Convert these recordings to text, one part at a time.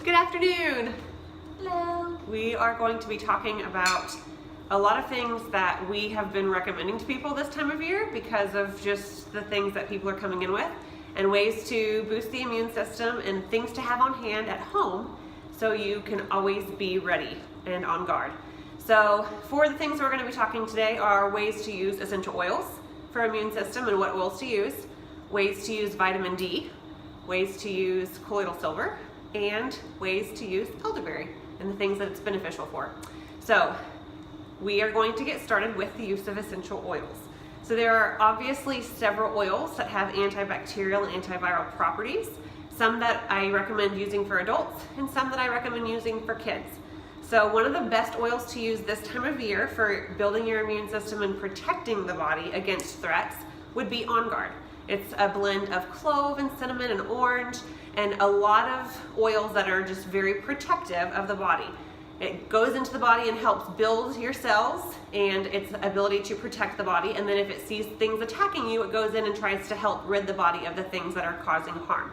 Good afternoon. Hello. We are going to be talking about a lot of things that we have been recommending to people this time of year because of just the things that people are coming in with, and ways to boost the immune system and things to have on hand at home so you can always be ready and on guard. So for the things we're going to be talking today are ways to use essential oils for immune system and what oils to use, ways to use vitamin D, ways to use colloidal silver, and ways to use elderberry and the things that it's beneficial for. So we are going to get started with the use of essential oils. So there are obviously several oils that have antibacterial and antiviral properties, some that I recommend using for adults and some that I recommend using for kids. So one of the best oils to use this time of year for building your immune system and protecting the body against threats would be On Guard. It's a blend of clove and cinnamon and orange and a lot of oils that are just very protective of the body. It goes into the body and helps build your cells and its ability to protect the body, and then if it sees things attacking you, it goes in and tries to help rid the body of the things that are causing harm.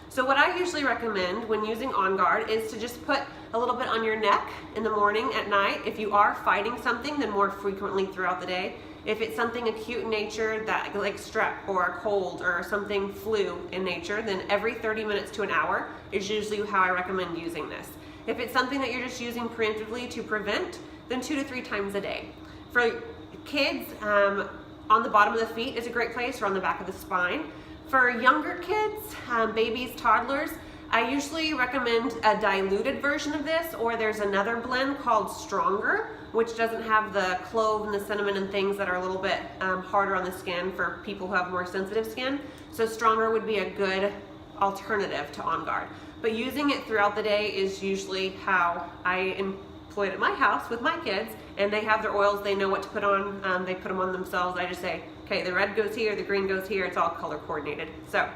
So what I usually recommend when using On Guard is to just put a little bit on your neck in the morning, at night. If you are fighting something, then more frequently throughout the day. If it's something acute in nature, that like strep or a cold or something flu in nature, then every 30 minutes to an hour is usually how I recommend using this. If it's something that you're just using preemptively to prevent, then 2 to 3 times a day. For kids, on the bottom of the feet is a great place, or on the back of the spine. For younger kids, babies, toddlers, I usually recommend a diluted version of this, or there's another blend called Stronger, which doesn't have the clove and the cinnamon and things that are a little bit harder on the skin for people who have more sensitive skin. So Stronger would be a good alternative to On Guard. But using it throughout the day is usually how I employ it at my house with my kids, and they have their oils, they know what to put on, they put them on themselves. I just say, okay, the red goes here, the green goes here, it's all color coordinated. So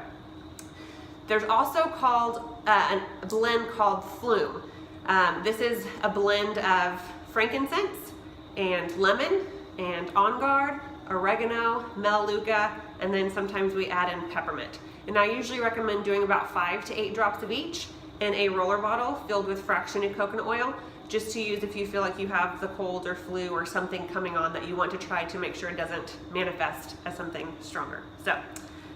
there's also a blend called Flume. This is a blend of frankincense and lemon and On Guard, oregano, melaleuca, and then sometimes we add in peppermint. And I usually recommend doing about 5 to 8 drops of each in a roller bottle filled with fractionated coconut oil, just to use if you feel like you have the cold or flu or something coming on that you want to try to make sure it doesn't manifest as something stronger. So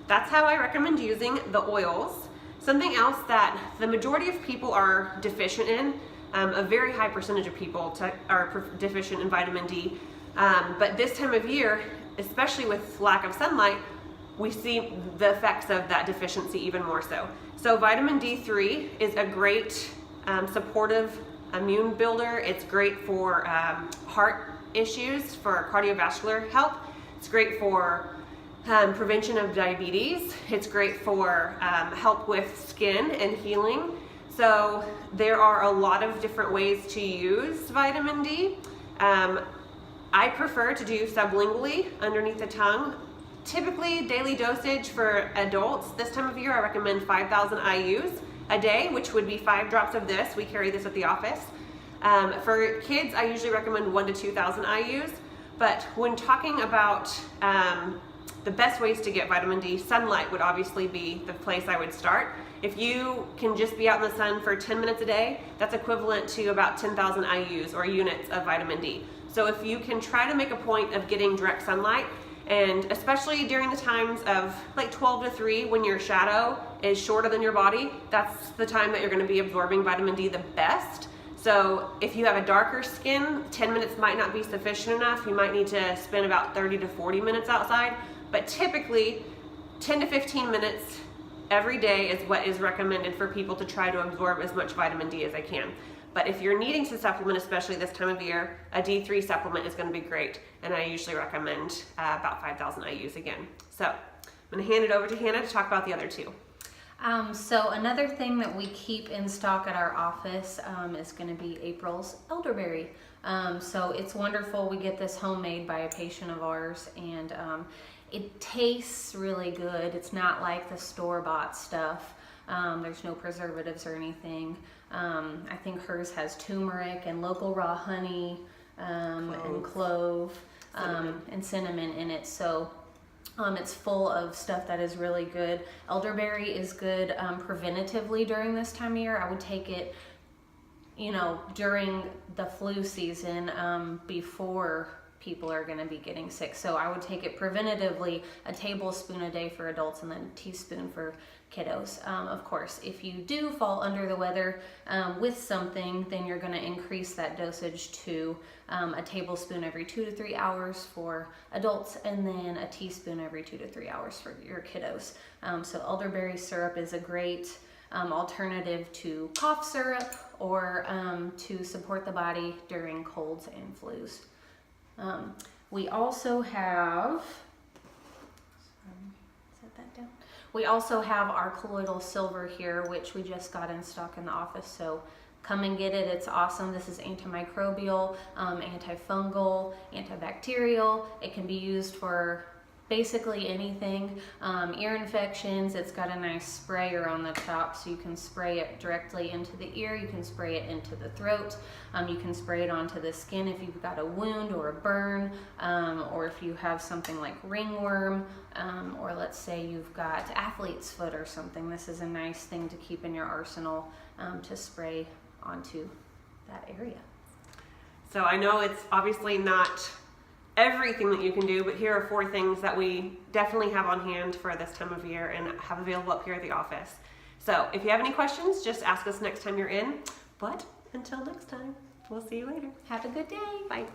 that's how I recommend using the oils. Something else that the majority of people are deficient in, a very high percentage of people are deficient in vitamin D, but this time of year, especially with lack of sunlight, we see the effects of that deficiency even more so. So vitamin D3 is a great supportive immune builder. It's great for heart issues, for cardiovascular health. It's great for prevention of diabetes. It's great for help with skin and healing. So there are a lot of different ways to use vitamin D. I prefer to do sublingually underneath the tongue. Typically daily dosage for adults this time of year, I recommend 5,000 IUs a day, which would be 5 drops of this. We carry this at the office. For kids, I usually recommend 1,000 to 2,000 IUs. But when talking about the best ways to get vitamin D, sunlight would obviously be the place I would start. If you can just be out in the sun for 10 minutes a day, that's equivalent to about 10,000 IUs or units of vitamin D. So if you can try to make a point of getting direct sunlight, and especially during the times of like 12 to 3 when your shadow is shorter than your body, that's the time that you're going to be absorbing vitamin D the best. So if you have a darker skin, 10 minutes might not be sufficient enough. You might need to spend about 30 to 40 minutes outside, but typically 10 to 15 minutes every day is what is recommended for people to try to absorb as much vitamin D as they can. But if you're needing to supplement, especially this time of year, a D3 supplement is going to be great. And I usually recommend about 5,000 IUs again. So I'm going to hand it over to Hannah to talk about the other two. So another thing that we keep in stock at our office is going to be April's elderberry. So it's wonderful. We get this homemade by a patient of ours, and it tastes really good. It's not like the store-bought stuff. There's no preservatives or anything. I think hers has turmeric and local raw honey and clove and cinnamon in it. So It's full of stuff that is really good. Elderberry is good preventatively during this time of year. I would take it, you know, during the flu season before people are going to be getting sick. So I would take it preventatively, a tablespoon a day for adults and then a teaspoon for kiddos. Of course, if you do fall under the weather with something, then you're going to increase that dosage to a tablespoon every 2 to 3 hours for adults, and then a teaspoon every 2 to 3 hours for your kiddos. So elderberry syrup is a great alternative to cough syrup or to support the body during colds and flus. We also have, set that down. We also have our colloidal silver here, which we just got in stock in the office. So come and get it. It's awesome. This is antimicrobial, antifungal, antibacterial. It can be used for basically anything. Ear infections, it's got a nice sprayer on the top, so you can spray it directly into the ear, you can spray it into the throat, you can spray it onto the skin if you've got a wound or a burn, or if you have something like ringworm, or let's say you've got athlete's foot or something. This is a nice thing to keep in your arsenal to spray onto that area. So I know it's obviously not everything that you can do, but here are 4 things that we definitely have on hand for this time of year and have available up here at the office. So if you have any questions, just ask us next time you're in. But until next time, we'll see you later. Have a good day. Bye.